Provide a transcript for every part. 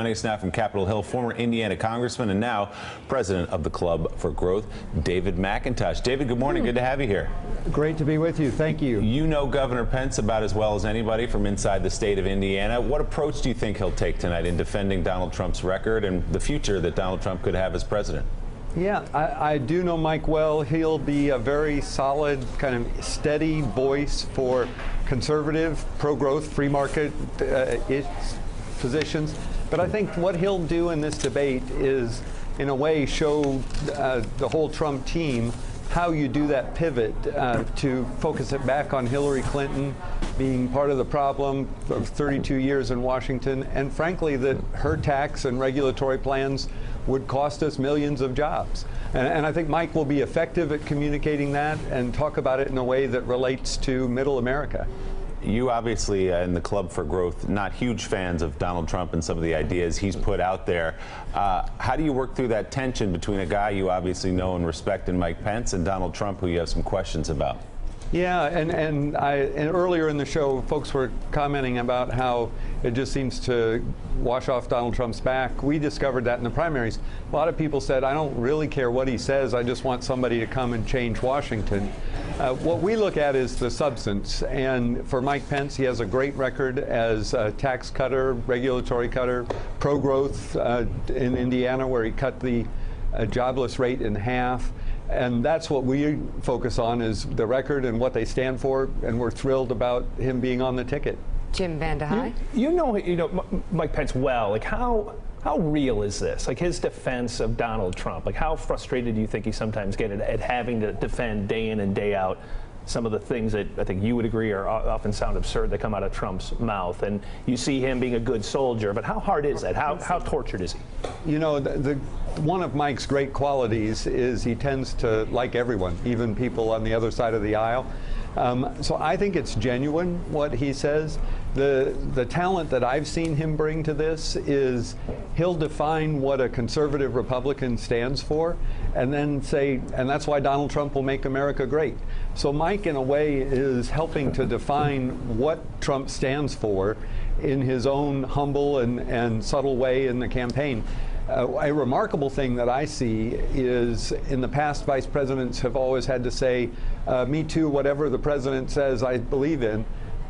Joining us now from Capitol Hill, former Indiana congressman and now president of the Club for Growth, David McIntosh. David, good morning. Good to have you here. Great to be with you. Thank you. You know Governor Pence about as well as anybody from inside the state of Indiana. What approach do you think he'll take tonight in defending Donald Trump's record and the future that Donald Trump could have as president? Yeah, I do know Mike well. He'll be a very solid, kind of steady voice for conservative, pro-growth, free market positions. But I think what he'll do in this debate is, in a way, show the whole Trump team how you do that pivot to focus it back on Hillary Clinton being part of the problem of 32 years in Washington, and frankly that her tax and regulatory plans would cost us millions of jobs. And I think Mike will be effective at communicating that and talk about it in a way that relates to middle America. You obviously, in the Club for Growth, not huge fans of Donald Trump and some of the ideas he's put out there. How do you work through that tension between a guy you obviously know and respect in Mike Pence and Donald Trump, who you have some questions about? Yeah, and earlier in the show, folks were commenting about how it just seems to wash off Donald Trump's back. We discovered that in the primaries. A lot of people said, I don't really care what he says, I just want somebody to come and change Washington. What we look at is the substance, and for Mike Pence, he has a great record as a tax cutter, regulatory cutter, pro-growth in Indiana, where he cut the jobless rate in half. And that's what we focus on, is the record and what they stand for, and we're thrilled about him being on the ticket. Jim Vandehei. You know Mike Pence well. Like, how real is this? Like, his defense of Donald Trump. Like, how frustrated do you think he sometimes gets at having to defend day in and day out some of the things that I think you would agree are often sound absurd that come out of Trump's mouth? And you see him being a good soldier, but how hard is that? How tortured is he? You know, one of Mike's great qualities is he tends to like everyone, even people on the other side of the aisle. So I think it's genuine what he says. The talent that I've seen him bring to this is he'll define what a conservative Republican stands for and then say, and that's why Donald Trump will make America great. So Mike, in a way, is helping to define what Trump stands for in his own humble and subtle way in the campaign. A remarkable thing that I see is, in the past, vice presidents have always had to say, me too, whatever the president says, I believe in.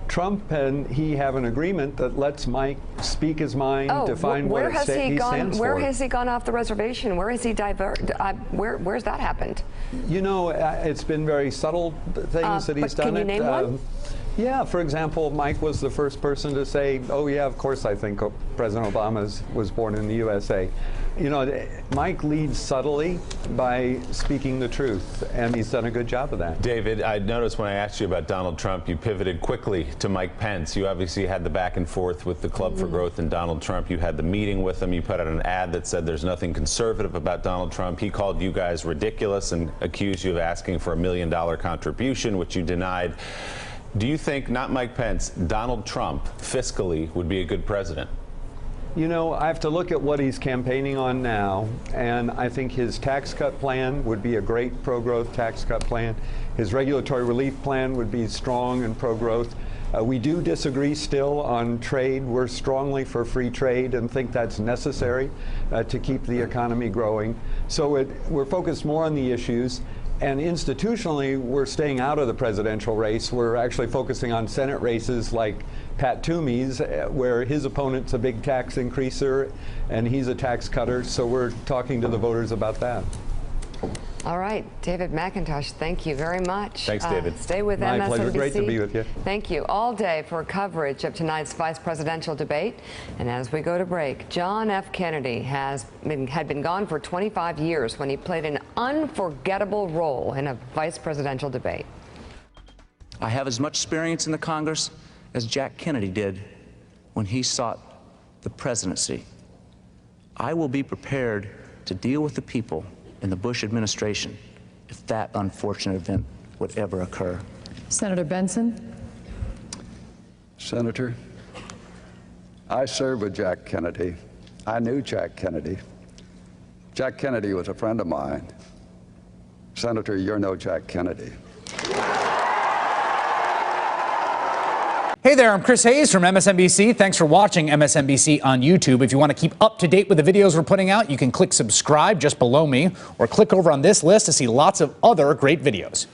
Trump and he have an agreement that lets Mike speak his mind, define what he stands for. Where has he gone off the reservation? Where has he where's that happened? You know, it's been very subtle things that he's done. Can you name one? Yeah, for example, Mike was the first person to say, oh yeah, of course I think President Obama was born in the USA. You know, Mike leads subtly by speaking the truth, and he's done a good job of that. David, I noticed when I asked you about Donald Trump, you pivoted quickly to Mike Pence. You obviously had the back and forth with the Club for Growth and Donald Trump. You had the meeting with him. You put out an ad that said there's nothing conservative about Donald Trump. He called you guys ridiculous and accused you of asking for $1 million contribution, which you denied. Do you think, not Mike Pence, Donald Trump fiscally would be a good president? You know, I have to look at what he's campaigning on now, and I think his tax cut plan would be a great pro-growth tax cut plan. His regulatory relief plan would be strong and pro-growth. We do disagree still on trade. We're strongly for free trade and think that's necessary to keep the economy growing. So we're focused more on the issues. And institutionally, we're staying out of the presidential race. We're actually focusing on Senate races like Pat Toomey's, where his opponent's a big tax increaser and he's a tax cutter. So we're talking to the voters about that. All right, David McIntosh, thank you very much. Thanks, David. Stay with MSNBC. My pleasure. Great to be with you. Thank you. All day for coverage of tonight's vice presidential debate. And as we go to break, John F. Kennedy had been gone for 25 years when he played an unforgettable role in a vice presidential debate. I have as much experience in the Congress as Jack Kennedy did when he sought the presidency. I will be prepared to deal with the people in the Bush administration if that unfortunate event would ever occur. Senator Benson. Senator, I served with Jack Kennedy. I knew Jack Kennedy. Jack Kennedy was a friend of mine. Senator, you're no Jack Kennedy. Hey there, I'm Chris Hayes from MSNBC. Thanks for watching MSNBC on YouTube. If you want to keep up to date with the videos we're putting out, you can click subscribe just below me or click over on this list to see lots of other great videos.